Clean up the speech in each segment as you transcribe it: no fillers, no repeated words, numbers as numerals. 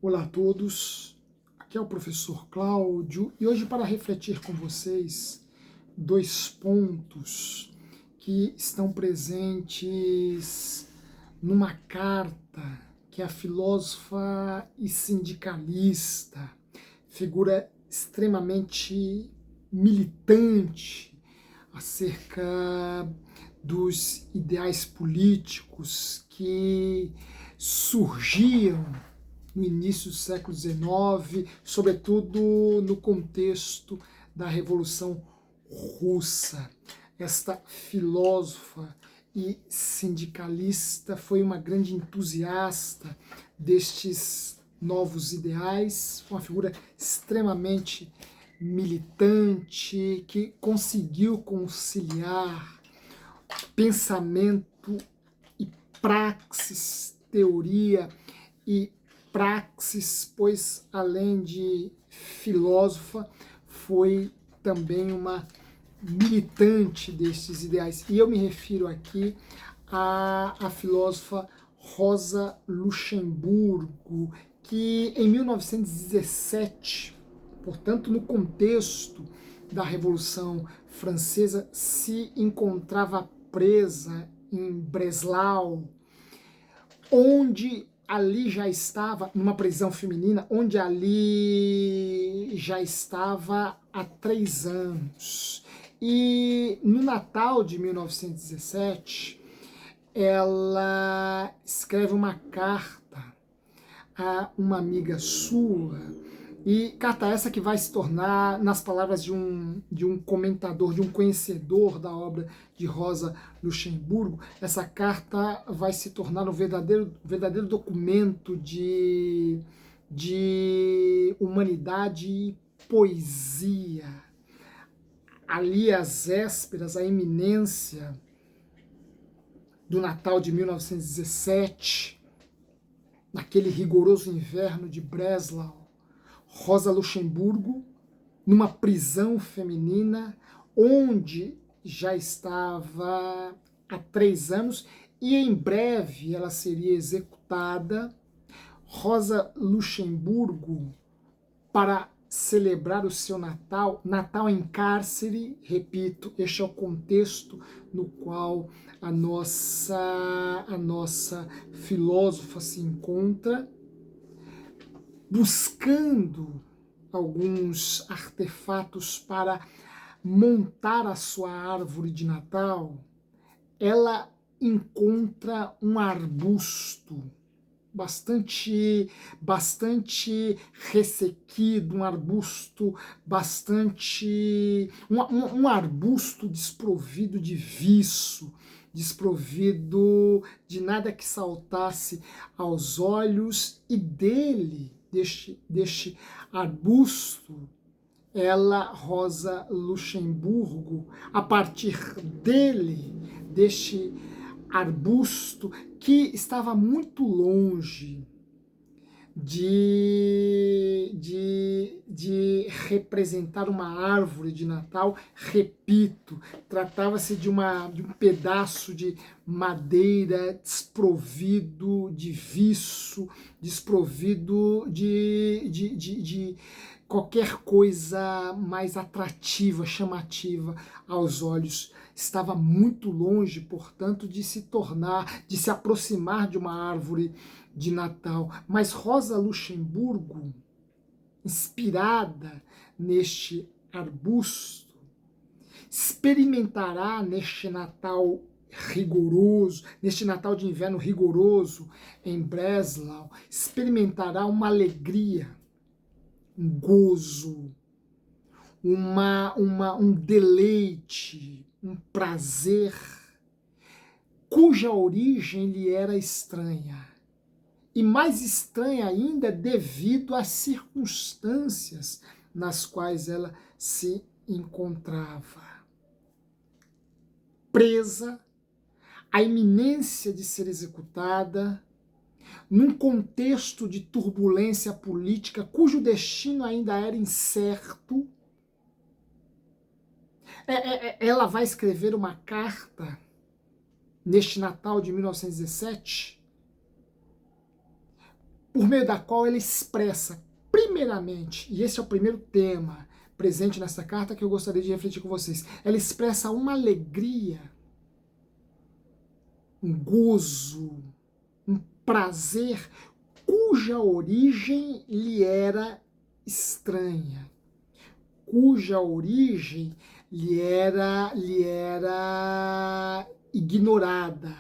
Olá a todos, aqui é o professor Cláudio e hoje para refletir com vocês dois pontos que estão presentes numa carta que a filósofa e sindicalista, figura extremamente militante acerca dos ideais políticos que surgiam no início do século XIX, sobretudo no contexto da Revolução Russa. Esta filósofa e sindicalista foi uma grande entusiasta destes novos ideais, uma figura extremamente militante que conseguiu conciliar pensamento e praxis, teoria e praxis, pois além de filósofa, foi também uma militante destes ideais. E eu me refiro aqui à filósofa Rosa Luxemburgo, que em 1917, portanto no contexto da Revolução Francesa, se encontrava presa em Breslau, onde ali já estava, numa prisão feminina, onde ali já estava há 3 anos. E no Natal de 1917, ela escreve uma carta a uma amiga sua, e carta essa que vai se tornar, nas palavras de um comentador, de um conhecedor da obra de Rosa Luxemburgo, essa carta vai se tornar um verdadeiro documento de humanidade e poesia. Ali, às vésperas, a iminência do Natal de 1917, naquele rigoroso inverno de Breslau, Rosa Luxemburgo, numa prisão feminina, onde já estava há 3 anos, e em breve ela seria executada. Rosa Luxemburgo, para celebrar o seu Natal, Natal em cárcere, repito, este é o contexto no qual a nossa filósofa se encontra, buscando alguns artefatos para montar a sua árvore de Natal. Ela encontra um arbusto bastante ressequido, um arbusto um arbusto desprovido de viço, desprovido de nada que saltasse aos olhos, e deste arbusto, ela, Rosa Luxemburgo, a partir deste arbusto, que estava muito longe de representar uma árvore de Natal, repito, tratava-se de um pedaço de madeira desprovido de viço, desprovido de qualquer coisa mais atrativa, chamativa aos olhos. Estava muito longe, portanto, de se aproximar de uma árvore de Natal. Mas Rosa Luxemburgo, inspirada neste arbusto, experimentará neste Natal rigoroso, neste Natal de inverno rigoroso em Breslau, experimentará uma alegria, um gozo, um deleite, um prazer, cuja origem lhe era estranha. E mais estranha ainda devido às circunstâncias nas quais ela se encontrava. Presa, à iminência de ser executada, num contexto de turbulência política cujo destino ainda era incerto. Ela vai escrever uma carta neste Natal de 1917, por meio da qual ela expressa, primeiramente, e esse é o primeiro tema presente nessa carta que eu gostaria de refletir com vocês, ela expressa uma alegria, um gozo, um prazer cuja origem lhe era estranha, cuja origem lhe era ignorada,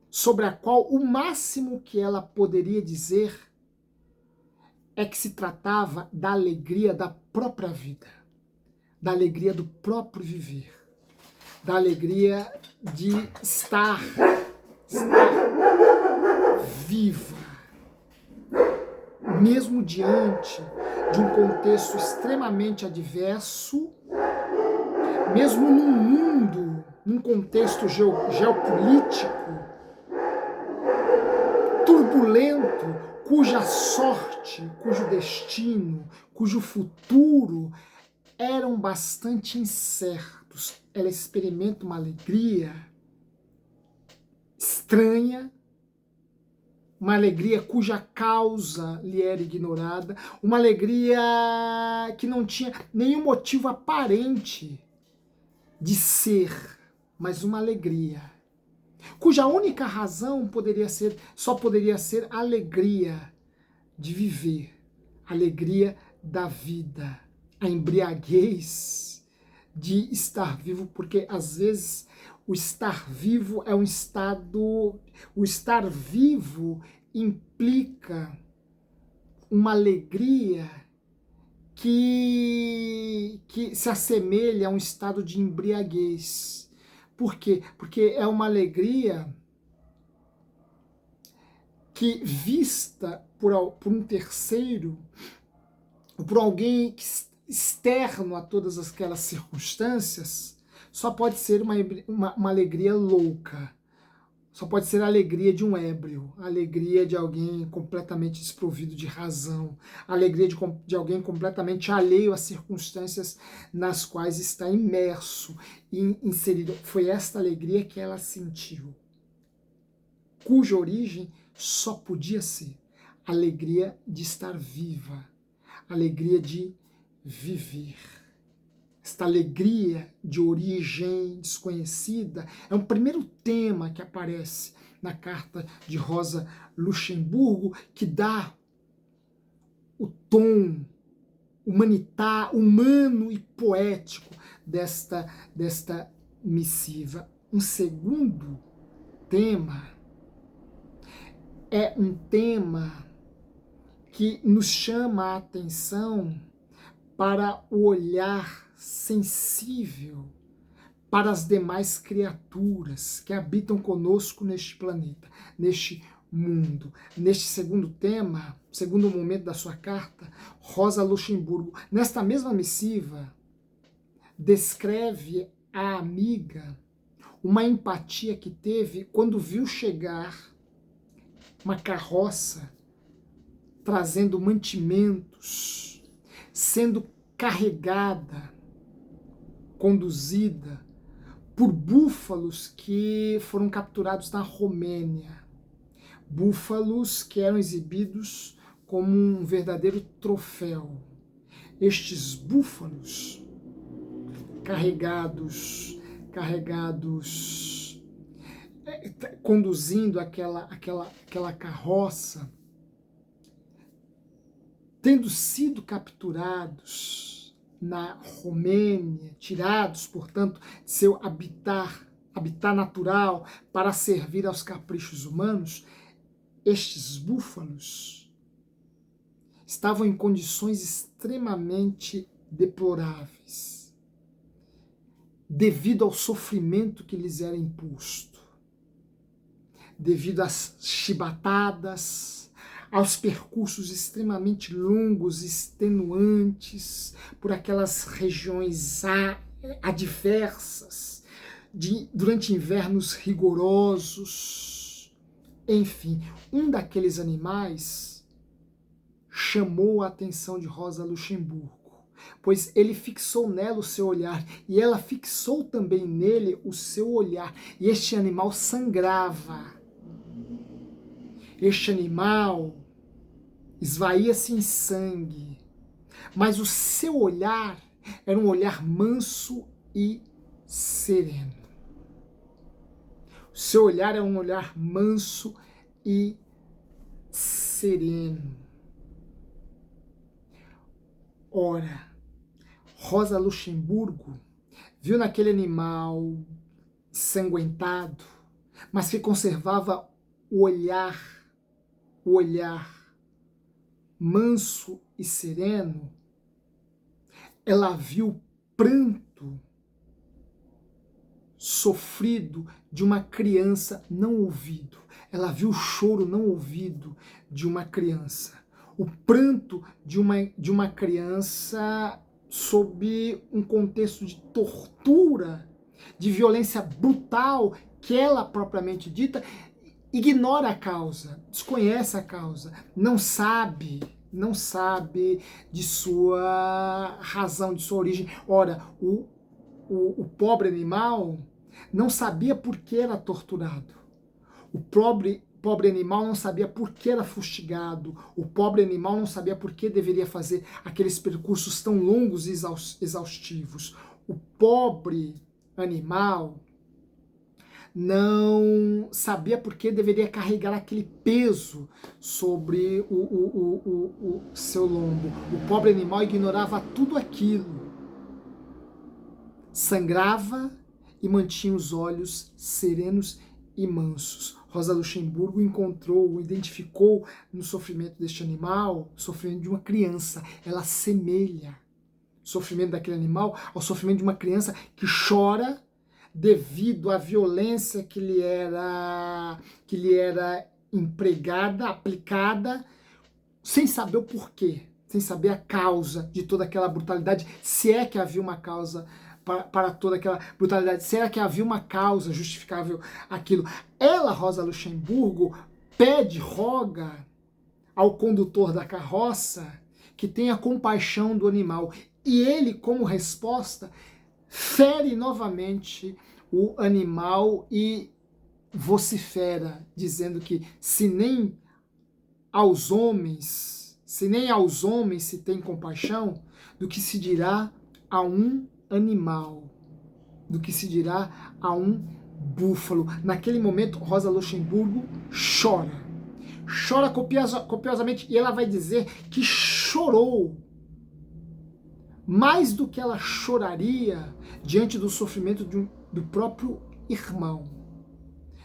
sobre a qual o máximo que ela poderia dizer é que se tratava da alegria da própria vida, da alegria do próprio viver, da alegria de estar viva, mesmo diante de um contexto extremamente adverso, mesmo num mundo, num contexto geopolítico turbulento, cuja sorte, cujo destino, cujo futuro eram bastante incertos. Ela experimenta uma alegria estranha, uma alegria cuja causa lhe era ignorada, uma alegria que não tinha nenhum motivo aparente de ser, mas uma alegria, cuja única razão só poderia ser a alegria de viver, a alegria da vida, a embriaguez de estar vivo, porque às vezes o estar vivo é um estado, o estar vivo implica uma alegria que se assemelha a um estado de embriaguez. Por quê? Porque é uma alegria que, vista por um terceiro, por alguém externo a todas aquelas circunstâncias, só pode ser uma alegria louca. Só pode ser a alegria de um ébrio, a alegria de alguém completamente desprovido de razão, a alegria de alguém completamente alheio às circunstâncias nas quais está imerso e inserido. Foi esta alegria que ela sentiu, cuja origem só podia ser a alegria de estar viva, a alegria de viver. Esta alegria de origem desconhecida é um primeiro tema que aparece na carta de Rosa Luxemburgo, que dá o tom humano e poético desta missiva. Um segundo tema é um tema que nos chama a atenção para o olhar sensível para as demais criaturas que habitam conosco neste planeta, neste mundo. Neste segundo tema, segundo momento da sua carta, Rosa Luxemburgo, nesta mesma missiva, descreve a amiga uma empatia que teve quando viu chegar uma carroça trazendo mantimentos, sendo carregada, conduzida por búfalos que foram capturados na Romênia. Búfalos que eram exibidos como um verdadeiro troféu. Estes búfalos carregados, conduzindo aquela carroça, tendo sido capturados na Romênia, tirados, portanto, de seu habitat natural para servir aos caprichos humanos, estes búfalos estavam em condições extremamente deploráveis, devido ao sofrimento que lhes era imposto, devido às chibatadas, aos percursos extremamente longos, extenuantes, por aquelas regiões adversas, durante invernos rigorosos. Enfim, um daqueles animais chamou a atenção de Rosa Luxemburgo, pois ele fixou nela o seu olhar, e ela fixou também nele o seu olhar, e este animal sangrava. Este animal esvaía-se em sangue, mas o seu olhar era um olhar manso e sereno. O seu olhar é um olhar manso e sereno. Ora, Rosa Luxemburgo viu naquele animal ensanguentado, mas que conservava o olhar manso e sereno. Ela viu pranto sofrido de uma criança não ouvido. Ela viu o choro não ouvido de uma criança. O pranto de uma criança sob um contexto de tortura, de violência brutal, que ela propriamente dita ignora a causa, desconhece a causa, não sabe de sua razão, de sua origem. Ora, o pobre animal não sabia por que era torturado. O pobre animal não sabia por que era fustigado. O pobre animal não sabia por que deveria fazer aqueles percursos tão longos e exaustivos. O pobre animal não sabia por que deveria carregar aquele peso sobre o seu lombo. O pobre animal ignorava tudo aquilo. Sangrava e mantinha os olhos serenos e mansos. Rosa Luxemburgo identificou no sofrimento deste animal o sofrimento de uma criança. Ela assemelha o sofrimento daquele animal ao sofrimento de uma criança que chora devido à violência que lhe era empregada, aplicada, sem saber o porquê, sem saber a causa de toda aquela brutalidade, se é que havia uma causa para toda aquela brutalidade, se é que havia uma causa justificável aquilo. Ela, Rosa Luxemburgo, roga ao condutor da carroça que tenha compaixão do animal, e ele, como resposta, fere novamente o animal e vocifera, dizendo que se nem aos homens se tem compaixão, do que se dirá a um animal, do que se dirá a um búfalo. Naquele momento, Rosa Luxemburgo chora copiosamente, e ela vai dizer que chorou mais do que ela choraria diante do sofrimento do próprio irmão,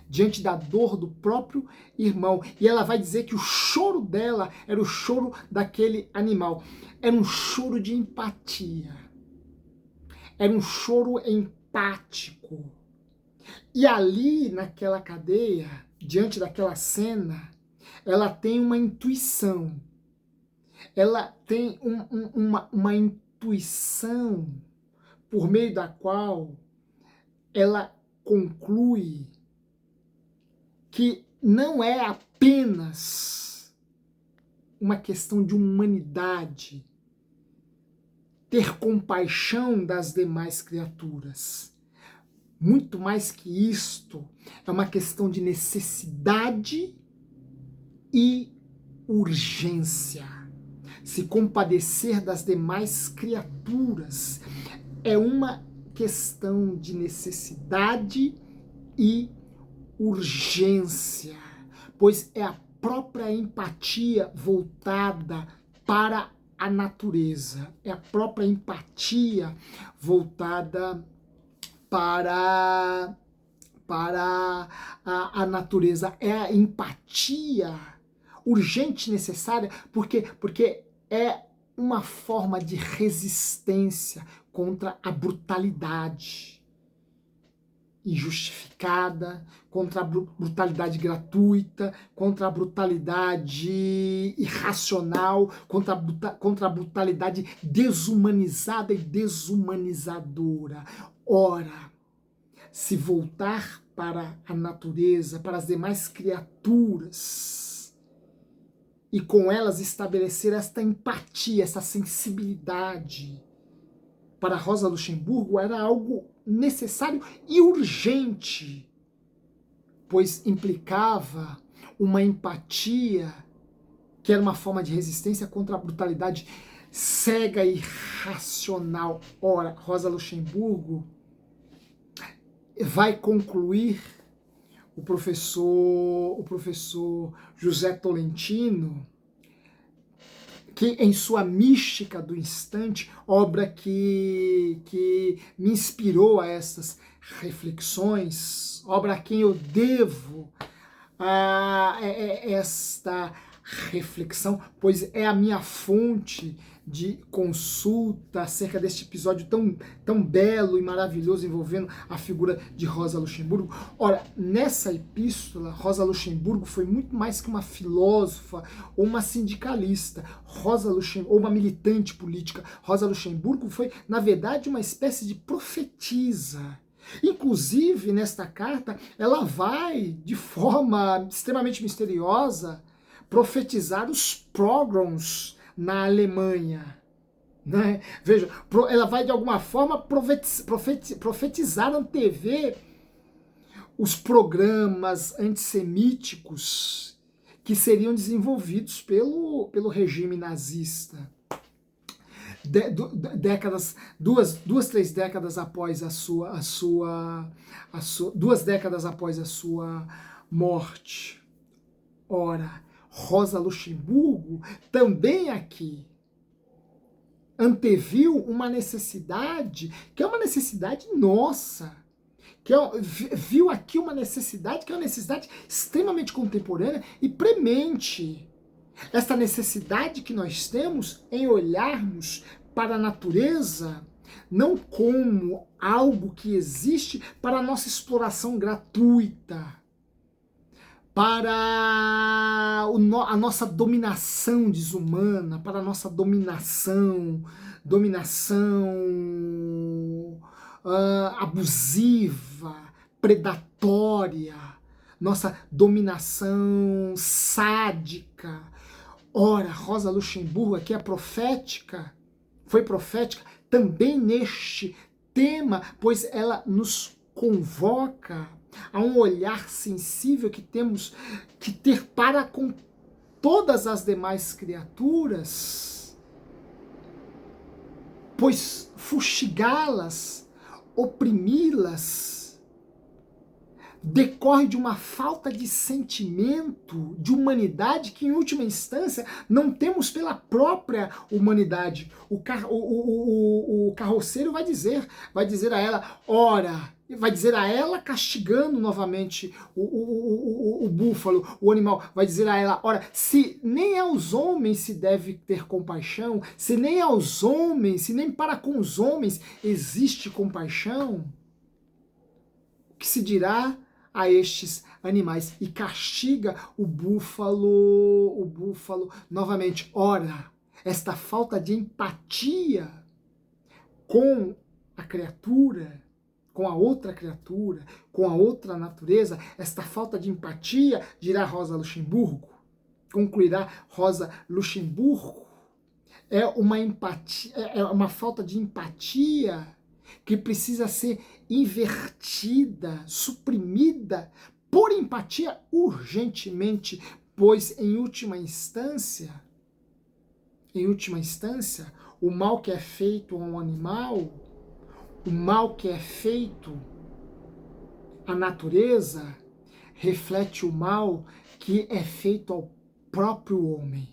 diante da dor do próprio irmão. E ela vai dizer que o choro dela era o choro daquele animal. Era um choro de empatia. Era um choro empático. E ali, naquela cadeia, diante daquela cena, ela tem uma intuição. Ela tem uma intuição por meio da qual ela conclui que não é apenas uma questão de humanidade ter compaixão das demais criaturas. Muito mais que isto, é uma questão de necessidade e urgência. Se compadecer das demais criaturas é uma questão de necessidade e urgência, pois é a própria empatia voltada para a natureza, é a própria empatia voltada para a natureza, é a empatia urgente e necessária, porque é uma forma de resistência contra a brutalidade injustificada, contra a brutalidade gratuita, contra a brutalidade irracional, contra a brutalidade desumanizada e desumanizadora. Ora, se voltar para a natureza, para as demais criaturas, e com elas estabelecer esta empatia, essa sensibilidade, para Rosa Luxemburgo era algo necessário e urgente, pois implicava uma empatia que era uma forma de resistência contra a brutalidade cega e irracional. Ora, Rosa Luxemburgo vai concluir o professor José Tolentino, que em sua Mística do Instante, obra que me inspirou a essas reflexões, obra a quem eu devo esta reflexão, pois é a minha fonte de consulta acerca deste episódio tão belo e maravilhoso envolvendo a figura de Rosa Luxemburgo. Ora, nessa epístola, Rosa Luxemburgo foi muito mais que uma filósofa ou uma sindicalista, ou uma militante política. Rosa Luxemburgo foi, na verdade, uma espécie de profetisa. Inclusive, nesta carta, ela vai, de forma extremamente misteriosa, profetizar os pogroms na Alemanha. Né? Veja, ela vai de alguma forma profetizar, antever os programas antissemíticos que seriam desenvolvidos pelo regime nazista. Três décadas após a sua 2 décadas após a sua morte. Ora, Rosa Luxemburgo também aqui anteviu uma necessidade, que é uma necessidade nossa, viu aqui uma necessidade que é uma necessidade extremamente contemporânea e premente. Esta necessidade que nós temos em olharmos para a natureza não como algo que existe para a nossa exploração gratuita, para a nossa dominação desumana, para a nossa dominação abusiva, predatória, nossa dominação sádica. Ora, Rosa Luxemburgo aqui é profética, foi profética também neste tema, pois ela nos convoca a um olhar sensível que temos que ter para com todas as demais criaturas, pois fustigá-las, oprimi-las, decorre de uma falta de sentimento, de humanidade, que em última instância não temos pela própria humanidade. O carroceiro vai dizer a ela, ora, vai dizer a ela castigando novamente o búfalo, o animal, vai dizer a ela, ora, se nem aos homens se deve ter compaixão, se nem aos homens, se nem para com os homens existe compaixão, o que se dirá a estes animais? E castiga o búfalo novamente. Ora, esta falta de empatia com a criatura, com a outra criatura, com a outra natureza, esta falta de empatia, dirá Rosa Luxemburgo, concluirá Rosa Luxemburgo, é uma empatia, é uma falta de empatia que precisa ser invertida, suprimida por empatia urgentemente, pois em última instância, o mal que é feito a um animal, o mal que é feito à natureza, reflete o mal que é feito ao próprio homem,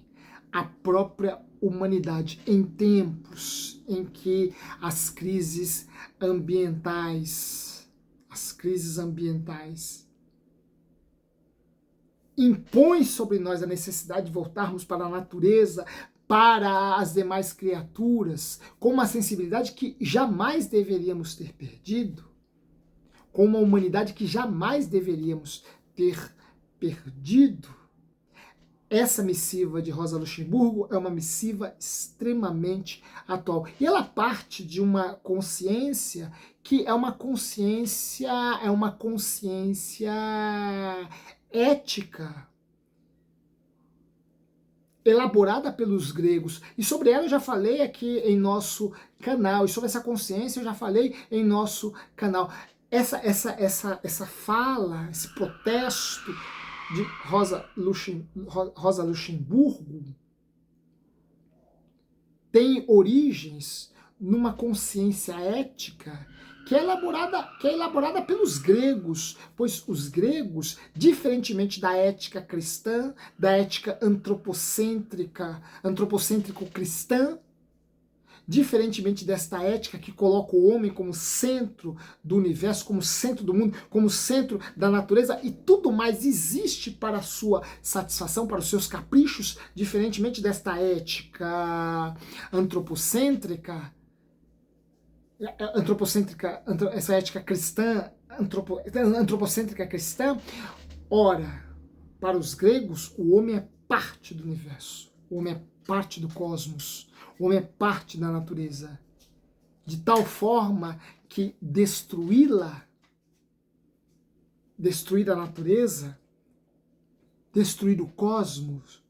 à própria humanidade, em tempos em que as crises ambientais impõem sobre nós a necessidade de voltarmos para a natureza, para as demais criaturas, com uma sensibilidade que jamais deveríamos ter perdido, com uma humanidade que jamais deveríamos ter perdido. Essa missiva de Rosa Luxemburgo é uma missiva extremamente atual. E ela parte de uma consciência que é uma consciência ética, elaborada pelos gregos. E sobre ela eu já falei aqui em nosso canal. E sobre essa consciência eu já falei em nosso canal. Essa fala, esse protesto de Rosa Luxemburgo tem origens numa consciência ética que é elaborada pelos gregos, pois os gregos, diferentemente da ética cristã, da ética antropocêntrico-cristã, diferentemente desta ética que coloca o homem como centro do universo, como centro do mundo, como centro da natureza, e tudo mais existe para a sua satisfação, para os seus caprichos, diferentemente desta ética essa ética cristã, antropocêntrica cristã. Ora, para os gregos, o homem é parte do universo, o homem é parte do cosmos, o homem é parte da natureza, de tal forma que destruir a natureza, destruir o cosmos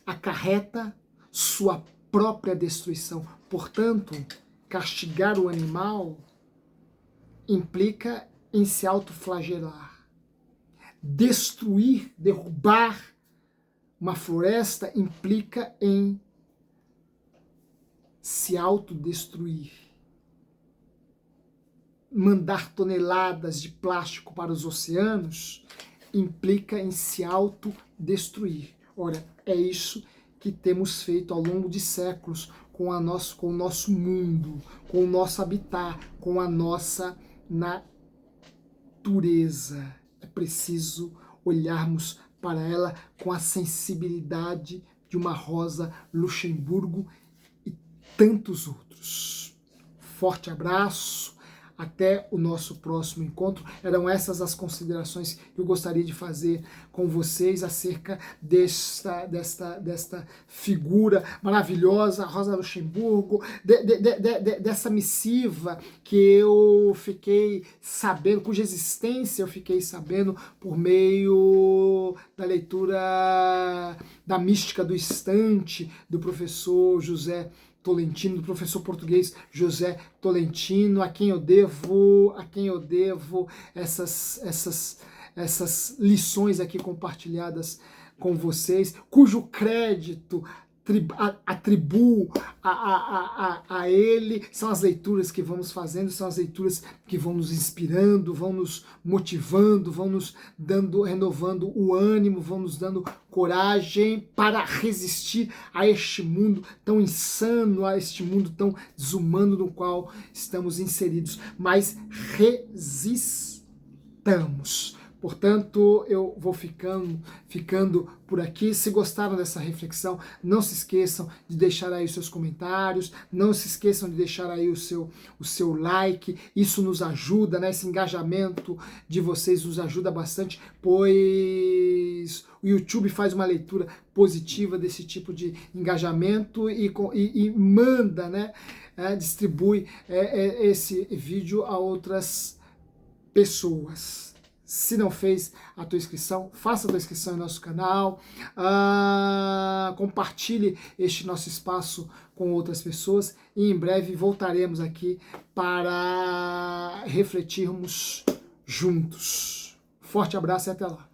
acarreta sua própria destruição. Portanto, castigar o animal implica em se autoflagelar. Derrubar uma floresta implica em se autodestruir. Mandar toneladas de plástico para os oceanos implica em se autodestruir. Ora, é isso que temos feito ao longo de séculos com o nosso mundo, com o nosso habitat, com a nossa natureza. É preciso olharmos para ela com a sensibilidade de uma Rosa Luxemburgo e tantos outros. Forte abraço, até o nosso próximo encontro. Eram essas as considerações que eu gostaria de fazer com vocês acerca desta figura maravilhosa, Rosa Luxemburgo, dessa missiva que eu fiquei sabendo, cuja existência eu fiquei sabendo por meio da leitura da Mística do Instante, do professor José Tolentino, do professor português José Tolentino, a quem eu devo essas lições aqui compartilhadas com vocês, cujo crédito atribuo a ele. São as leituras que vamos fazendo, são as leituras que vão nos inspirando, vão nos motivando, vão nos renovando o ânimo, vão nos dando coragem para resistir a este mundo tão insano, a este mundo tão desumano no qual estamos inseridos. Mas resistamos. Portanto, eu vou ficando por aqui. Se gostaram dessa reflexão, não se esqueçam de deixar aí os seus comentários, não se esqueçam de deixar aí o seu like. Isso nos ajuda, né? Esse engajamento de vocês nos ajuda bastante, pois o YouTube faz uma leitura positiva desse tipo de engajamento e manda, né? Distribui esse vídeo a outras pessoas. Se não fez a tua inscrição, faça a tua inscrição em nosso canal, compartilhe este nosso espaço com outras pessoas e em breve voltaremos aqui para refletirmos juntos. Forte abraço e até lá.